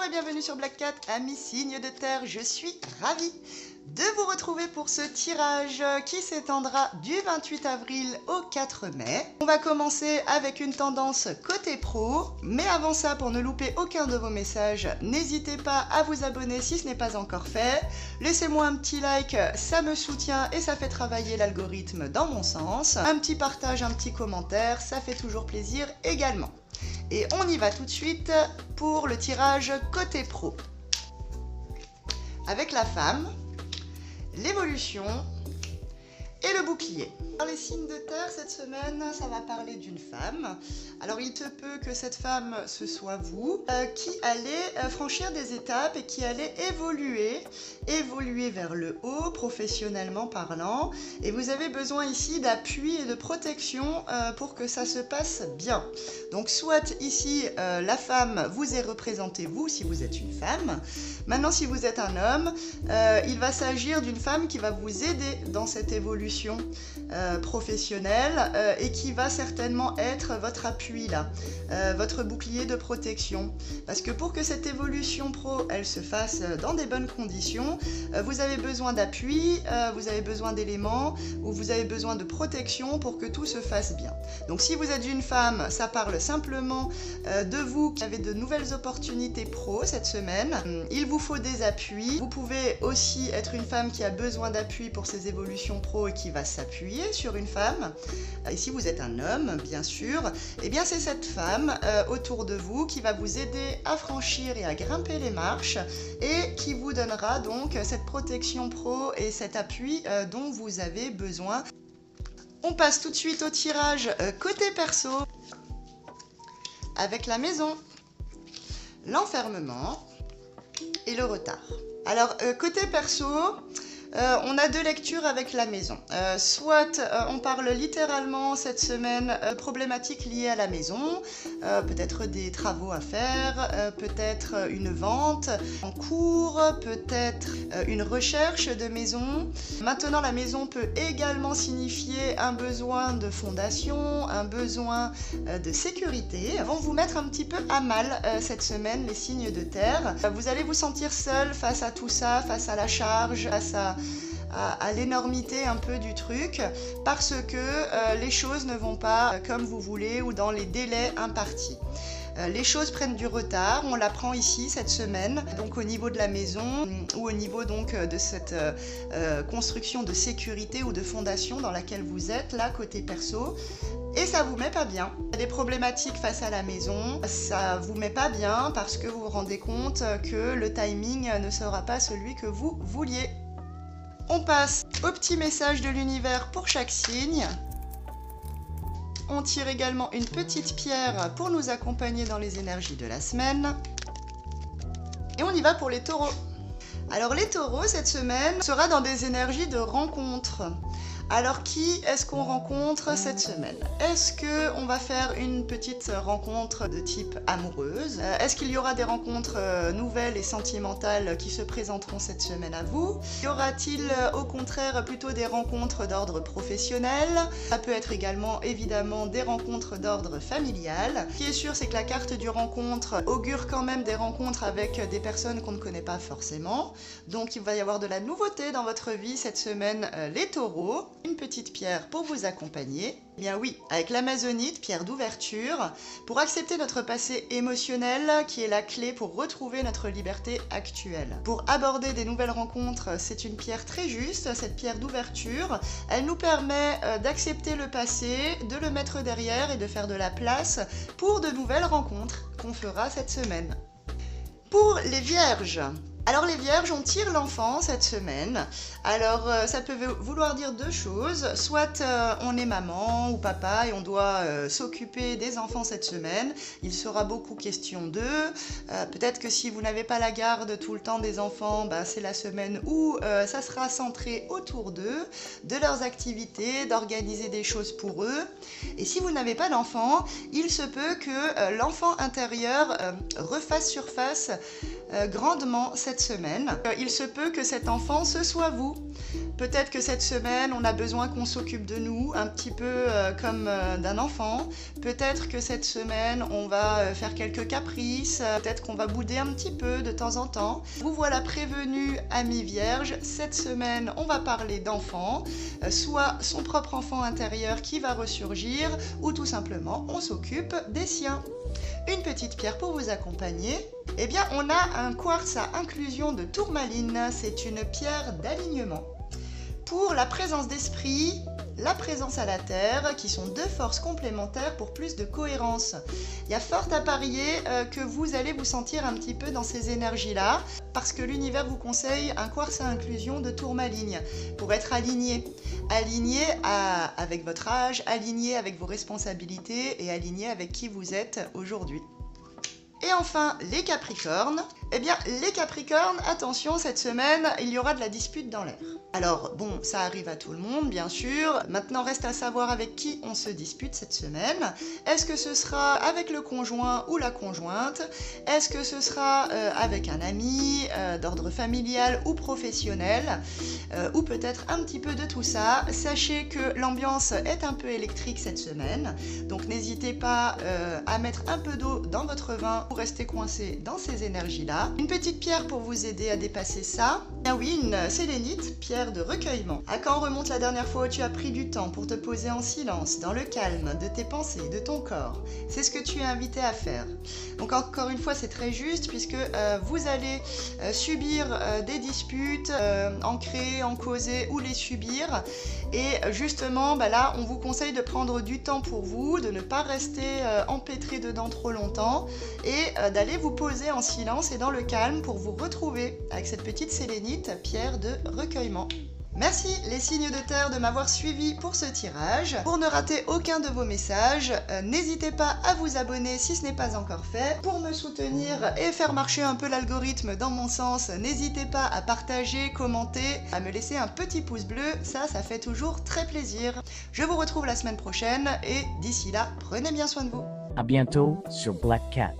et bienvenue sur Black Cat, amis signes de terre. Je suis ravie de vous retrouver pour ce tirage qui s'étendra du 28 avril au 4 mai. On va commencer avec une tendance côté pro, mais avant ça, pour ne louper aucun de vos messages, n'hésitez pas à vous abonner si ce n'est pas encore fait. Laissez-moi un petit like, ça me soutient et ça fait travailler l'algorithme dans mon sens. Un petit partage, un petit commentaire, ça fait toujours plaisir également. Et on y va tout de suite pour le tirage côté pro. Avec la femme, l'évolution et le bouclier. Dans les signes de terre, cette semaine, ça va parler d'une femme. Alors, il te peut que cette femme, ce soit vous, qui allez franchir des étapes et qui allez évoluer vers le haut, professionnellement parlant. Et vous avez besoin ici d'appui et de protection pour que ça se passe bien. Donc, soit ici, la femme vous est représentée, vous, si vous êtes une femme. Maintenant, si vous êtes un homme, il va s'agir d'une femme qui va vous aider dans cette évolution professionnelle et qui va certainement être votre appui là, votre bouclier de protection. Parce que pour que cette évolution pro, elle se fasse dans des bonnes conditions, vous avez besoin d'appui, vous avez besoin d'éléments, ou vous avez besoin de protection pour que tout se fasse bien. Donc si vous êtes une femme, ça parle simplement de vous qui avez de nouvelles opportunités pro cette semaine. Il vous faut des appuis. Vous pouvez aussi être une femme qui a besoin d'appui pour ses évolutions pro et qui va s'appuyer sur une femme. Et si vous êtes un homme, bien sûr, eh bien c'est cette femme autour de vous qui va vous aider à franchir et à grimper les marches et qui vous donnera donc cette protection pro et cet appui dont vous avez besoin. On passe tout de suite au tirage côté perso avec la maison, l'enfermement et le retard. Alors côté perso, on a deux lectures avec la maison. Soit on parle littéralement cette semaine de problématiques liées à la maison, peut-être des travaux à faire, peut-être une vente en cours, peut-être une recherche de maison. Maintenant, la maison peut également signifier un besoin de fondation, un besoin de sécurité. Vont vous mettre un petit peu à mal cette semaine, les signes de terre. Vous allez vous sentir seul face à tout ça, face à la charge, face à l'énormité un peu du truc, parce que les choses ne vont pas comme vous voulez ou dans les délais impartis. Les choses prennent du retard, on l'apprend ici cette semaine, donc au niveau de la maison ou au niveau donc de cette construction de sécurité ou de fondation dans laquelle vous êtes là côté perso. Et ça vous met pas bien. Il y a des problématiques face à la maison, ça vous met pas bien parce que vous vous rendez compte que le timing ne sera pas celui que vous vouliez. On passe au petit message de l'univers pour chaque signe. On tire également une petite pierre pour nous accompagner dans les énergies de la semaine. Et on y va pour les taureaux. Alors les taureaux, cette semaine, sera dans des énergies de rencontre. Alors qui est-ce qu'on rencontre cette semaine? Est-ce qu'on va faire une petite rencontre de type amoureuse? Est-ce qu'il y aura des rencontres nouvelles et sentimentales qui se présenteront cette semaine à vous? Y aura-t-il au contraire plutôt des rencontres d'ordre professionnel? Ça peut être également évidemment des rencontres d'ordre familial. Ce qui est sûr, c'est que la carte du rencontre augure quand même des rencontres avec des personnes qu'on ne connaît pas forcément. Donc il va y avoir de la nouveauté dans votre vie cette semaine, les taureaux. Une petite pierre pour vous accompagner. Eh bien oui, avec l'amazonite, pierre d'ouverture, pour accepter notre passé émotionnel qui est la clé pour retrouver notre liberté actuelle. Pour aborder des nouvelles rencontres, c'est une pierre très juste, cette pierre d'ouverture. Elle nous permet d'accepter le passé, de le mettre derrière et de faire de la place pour de nouvelles rencontres qu'on fera cette semaine. Pour les vierges, alors les vierges, on tire l'enfant cette semaine. Alors ça peut vouloir dire deux choses. Soit on est maman ou papa et on doit s'occuper des enfants cette semaine. Il sera beaucoup question d'eux. Peut-être que si vous n'avez pas la garde tout le temps des enfants, c'est la semaine où ça sera centré autour d'eux, de leurs activités, d'organiser des choses pour eux. Et si vous n'avez pas d'enfant, il se peut que l'enfant intérieur refasse surface grandement cette semaine. Il se peut que cet enfant, ce soit vous. Peut-être que cette semaine, on a besoin qu'on s'occupe de nous, un petit peu comme d'un enfant. Peut-être que cette semaine, on va faire quelques caprices. Peut-être qu'on va bouder un petit peu de temps en temps. Vous voilà prévenu, amis vierges. Cette semaine, on va parler d'enfants, soit son propre enfant intérieur qui va ressurgir, ou tout simplement, on s'occupe des siens. Une petite pierre pour vous accompagner. Eh bien, on a un quartz à inclusion de tourmaline. C'est une pierre d'alignement. Pour la présence d'esprit, la présence à la terre, qui sont deux forces complémentaires pour plus de cohérence. Il y a fort à parier que vous allez vous sentir un petit peu dans ces énergies-là, parce que l'univers vous conseille un quartz à inclusion de tourmaline, pour être aligné. Aligné avec votre âge, aligné avec vos responsabilités et aligné avec qui vous êtes aujourd'hui. Et enfin, les Capricornes. Eh bien, les Capricornes, attention, cette semaine, il y aura de la dispute dans l'air. Alors, bon, ça arrive à tout le monde, bien sûr. Maintenant, reste à savoir avec qui on se dispute cette semaine. Est-ce que ce sera avec le conjoint ou la conjointe? Est-ce que ce sera avec un ami, d'ordre familial ou professionnel? Ou peut-être un petit peu de tout ça. Sachez que l'ambiance est un peu électrique cette semaine. Donc, n'hésitez pas à mettre un peu d'eau dans votre vin pour rester coincé dans ces énergies-là. Une petite pierre pour vous aider à dépasser ça. Ah oui, une sélénite, pierre de recueillement. À quand remonte la dernière fois où tu as pris du temps pour te poser en silence, dans le calme de tes pensées, de ton corps? C'est ce que tu es invité à faire. Donc encore une fois, c'est très juste puisque vous allez subir des disputes, en créer, en causer ou les subir. Et justement, là, on vous conseille de prendre du temps pour vous, de ne pas rester empêtré dedans trop longtemps et d'aller vous poser en silence et dans le calme pour vous retrouver avec cette petite sélénite, pierre de recueillement. Merci les signes de terre de m'avoir suivi pour ce tirage. Pour ne rater aucun de vos messages, n'hésitez pas à vous abonner si ce n'est pas encore fait. Pour me soutenir et faire marcher un peu l'algorithme dans mon sens, n'hésitez pas à partager, commenter, à me laisser un petit pouce bleu, ça fait toujours très plaisir. Je vous retrouve la semaine prochaine et d'ici là, prenez bien soin de vous. À bientôt sur Black Cat.